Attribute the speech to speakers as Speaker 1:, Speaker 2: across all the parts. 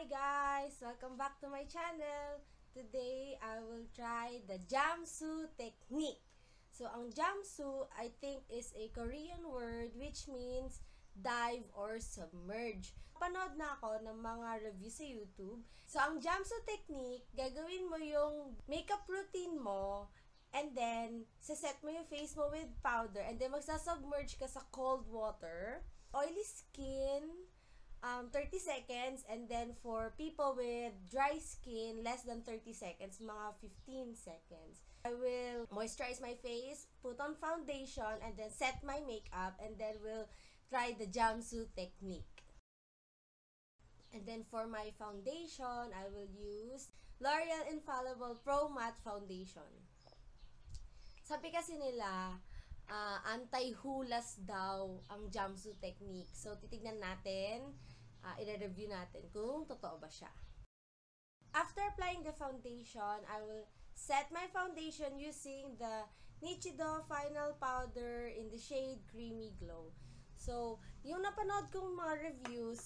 Speaker 1: guys! Welcome back to my channel. Today, I will try the Jamsu technique. So, ang Jamsu, I think, is a Korean word which means dive or submerge. Panood na ako ng mga review sa YouTube. So, ang Jamsu technique, gagawin mo yung makeup routine mo and then, saset mo yung face mo with powder and then magsasubmerge ka sa cold water. Oily skin, 30 seconds, and then for people with dry skin, less than 30 seconds, mga 15 seconds. I will moisturize my face, put on foundation, and then set my makeup, and then we'll try the Jamsu technique. And then for my foundation, I will use L'Oreal Infallible Pro Matte Foundation. Sabi kasi nila, anti-hulas daw ang Jamsu technique. So, titignan natin, i-review natin kung totoo ba siya. After applying the foundation, I will set my foundation using the Nichido Final Powder in the shade Creamy Glow. So, yung napanood kong mga reviews,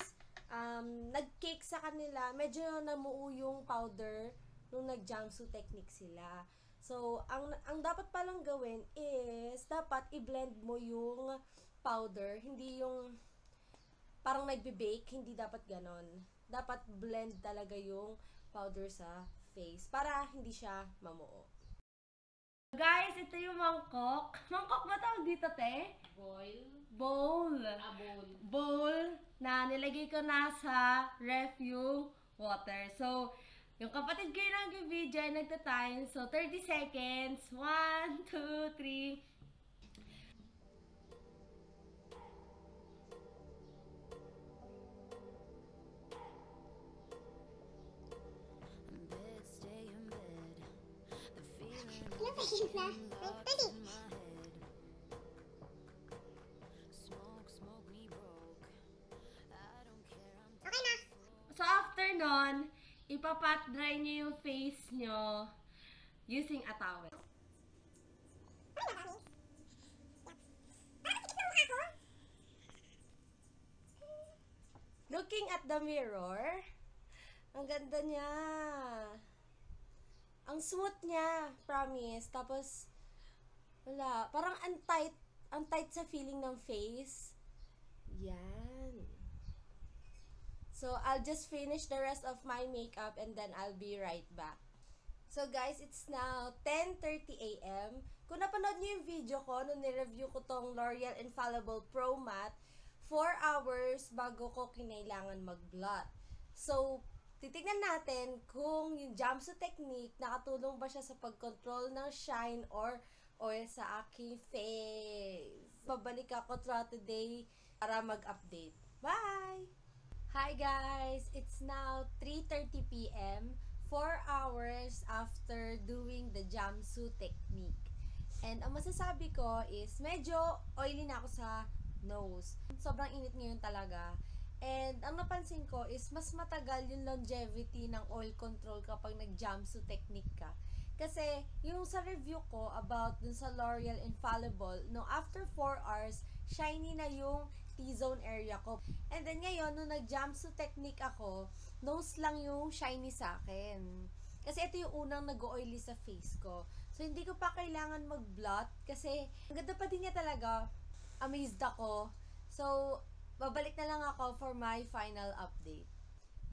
Speaker 1: nag-cake sa kanila, medyo namuo yung powder nung nag-Jamsu technique sila. So, ang dapat palang gawin is, dapat i-blend mo yung powder. Hindi yung parang nagbe-bake, hindi dapat ganon. Dapat blend talaga yung powder sa face para hindi siya mamuo. Guys, ito yung mangkok. Mangkok ba tawag dito, te?
Speaker 2: Bowl.
Speaker 1: Bowl.
Speaker 2: Bowl.
Speaker 1: Bowl na nilagay ko na sa ref yung water. So, yung kapatid ko yung nag-video ay nagta-time. So, 30 seconds. 1, 2, 3.
Speaker 3: Okay na.
Speaker 1: So, after nun, ipapat dry nyo yung face nyo using a towel. Looking at the mirror, ang ganda niya. Ang smooth niya, promise. Tapos, wala. Parang ang tight sa feeling ng face. Yan. So, I'll just finish the rest of my makeup and then I'll be right back. So, guys, it's now 10:30 a.m. Kung napanood niyo yung video ko, nung nireview ko tong L'Oreal Infallible Pro Matte, 4 hours bago ko kinailangan mag-blot. So, titignan natin kung yung Jamsu technique, nakatulong ba siya sa pag-control ng shine or oil sa aking face. Pabalik ako throughout the day para mag-update. Bye! Hi guys! It's now 3:30 p.m. 4 hours after doing the Jamsu technique. And ang masasabi ko is medyo oily na ako sa nose. Sobrang init ngayon talaga. And ang napansin ko is mas matagal yung longevity ng oil control kapag nag-Jamsu technique ka. Kasi yung sa review ko about dun sa L'Oreal Infallible, no, after 4 hours, shiny na yung T-zone area ko. And then ngayon, nung nag-Jamsu technique ako, nose lang yung shiny sa akin. Kasi ito yung unang nag-oily sa face ko. So, hindi ko pa kailangan mag-blot kasi ang ganda pa din niya talaga. Amazed ako. So, babalik na lang ako for my final update.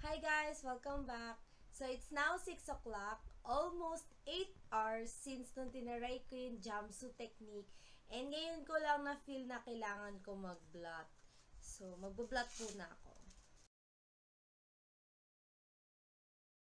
Speaker 1: Hi guys! Welcome back! So, it's now 6 o'clock. Almost 8 hours since nung tinaray ko yung Jamsu technique. And ngayon ko lang na-feel na kailangan ko mag-blot. So, mag-blot po na ako.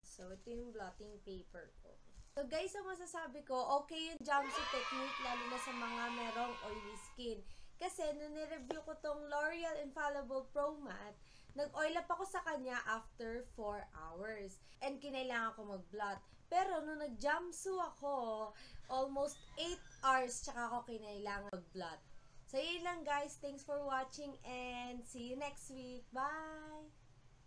Speaker 1: So, ito yung blotting paper ko. So, guys, ang masasabi ko, okay yung Jamsu technique, lalo na sa mga merong oily skin. Kasi, nung nireview ko tong L'Oreal Infallible Pro Matte, nag-oil up ako sa kanya after 4 hours. And kinailangan ko mag-blot. Pero, nung nag-Jamsu ako, almost 8 hours tsaka ako kinailangan mag-blot. So, yun lang guys. Thanks for watching and see you next week. Bye!